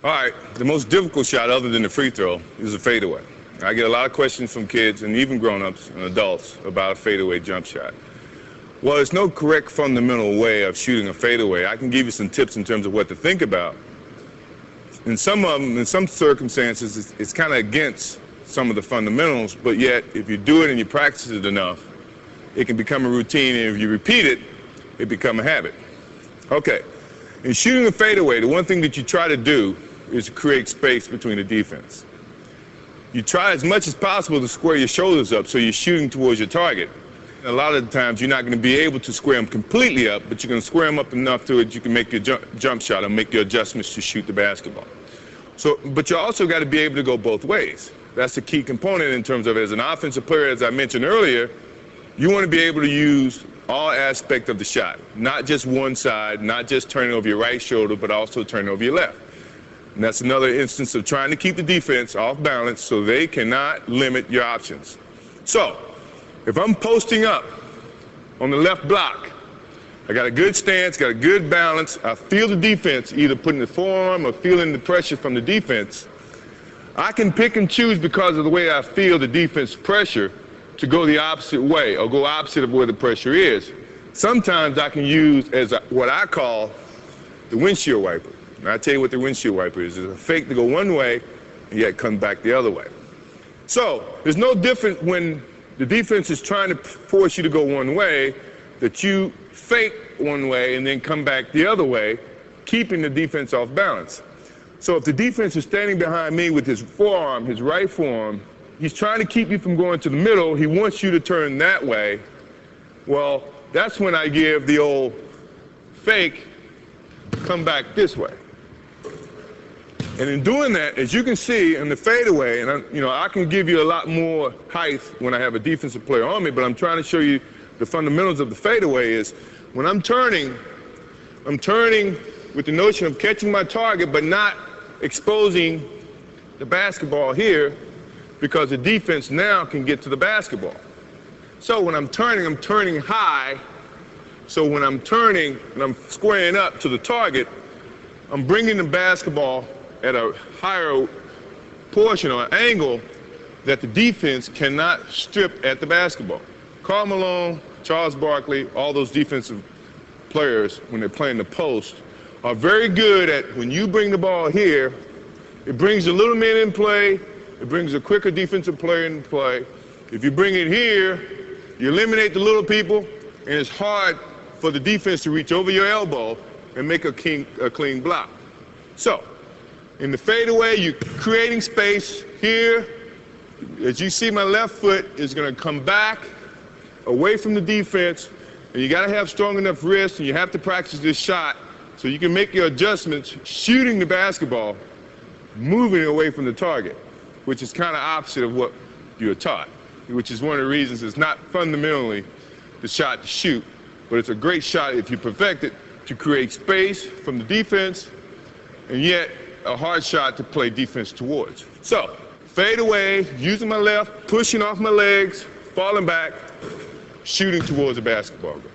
All right, the most difficult shot other than the free throw is a fadeaway. I get a lot of questions from kids and even grown-ups and adults about a fadeaway jump shot. Well, there's no correct fundamental way of shooting a fadeaway. I can give you some tips in terms of what to think about. In some of them, in some circumstances, it's kind of against some of the fundamentals, but yet if you do it and you practice it enough, it can become a routine, and if you repeat it, it becomes a habit. Okay, in shooting a fadeaway, the one thing that you try to do is to create space between the defense. You try as much as possible to square your shoulders up so you're shooting towards your target. A lot of the times you're not going to be able to square them completely up, but you're going to square them up enough to it you can make your jump shot and make your adjustments to shoot the basketball. So, but you also got to be able to go both ways. That's the key component in terms of, as an offensive player, as I mentioned earlier, you want to be able to use all aspects of the shot, not just one side, not just turning over your right shoulder, but also turning over your left. And that's another instance of trying to keep the defense off balance so they cannot limit your options. So, if I'm posting up on the left block, I got a good stance, got a good balance, I feel the defense either putting the forearm or feeling the pressure from the defense, I can pick and choose because of the way I feel the defense pressure to go the opposite way or go opposite of where the pressure is. Sometimes I can use as what I call the windshield wiper. And I'll tell you what the windshield wiper is. It's a fake to go one way and yet come back the other way. So there's no different when the defense is trying to force you to go one way, that you fake one way and then come back the other way, keeping the defense off balance. So if the defense is standing behind me with his forearm, his right forearm, he's trying to keep you from going to the middle, he wants you to turn that way, well, that's when I give the old fake, come back this way. And in doing that, as you can see in the fadeaway, and I can give you a lot more height when I have a defensive player on me, but I'm trying to show you the fundamentals of the fadeaway is when I'm turning with the notion of catching my target but not exposing the basketball here because the defense now can get to the basketball. So when I'm turning high. So when I'm turning and I'm squaring up to the target, I'm bringing the basketball at a higher portion or angle that the defense cannot strip at the basketball. Karl Malone, Charles Barkley, all those defensive players, when they're playing the post, are very good at when you bring the ball here, it brings the little men in play, it brings a quicker defensive player in play. If you bring it here, you eliminate the little people, and it's hard for the defense to reach over your elbow and make a clean block. So, in the fadeaway, you're creating space here. As you see, my left foot is going to come back away from the defense, and you got to have strong enough wrists, and you have to practice this shot so you can make your adjustments shooting the basketball, moving away from the target, which is kind of opposite of what you're taught, which is one of the reasons it's not fundamentally the shot to shoot, but it's a great shot if you perfect it to create space from the defense, and yet a hard shot to play defense towards. So, fade away, using my left, pushing off my legs, falling back, shooting towards the basketball goal.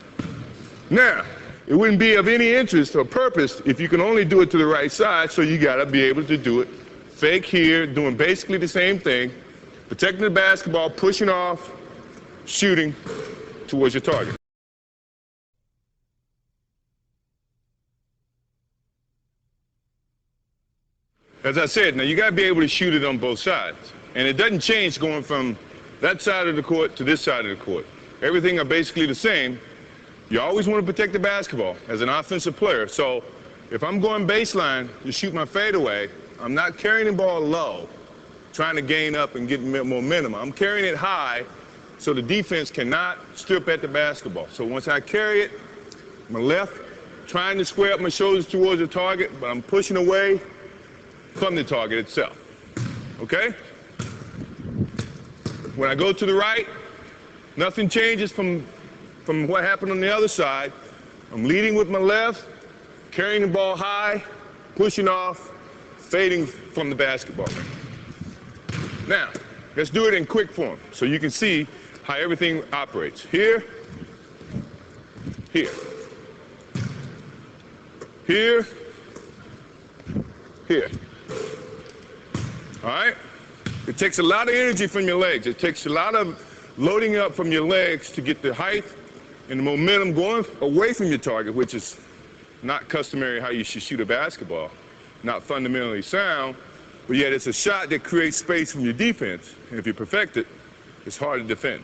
Now, it wouldn't be of any interest or purpose if you can only do it to the right side, so you gotta be able to do it fake here, doing basically the same thing, protecting the basketball, pushing off, shooting towards your target. As I said, now you got to be able to shoot it on both sides. And it doesn't change going from that side of the court to this side of the court. Everything are basically the same. You always want to protect the basketball as an offensive player. So if I'm going baseline to shoot my fadeaway, I'm not carrying the ball low, trying to gain up and get momentum. I'm carrying it high so the defense cannot strip at the basketball. So once I carry it, my left, trying to square up my shoulders towards the target, but I'm pushing away from the target itself, okay? When I go to the right, nothing changes from what happened on the other side. I'm leading with my left, carrying the ball high, pushing off, fading from the basketball. Now, let's do it in quick form so you can see how everything operates. Here, here, here, here. all right? It takes a lot of energy from your legs. It takes a lot of loading up from your legs to get the height and the momentum going away from your target, which is not customary how you should shoot a basketball. Not fundamentally sound, but yet it's a shot that creates space from your defense. And if you perfect it, it's hard to defend.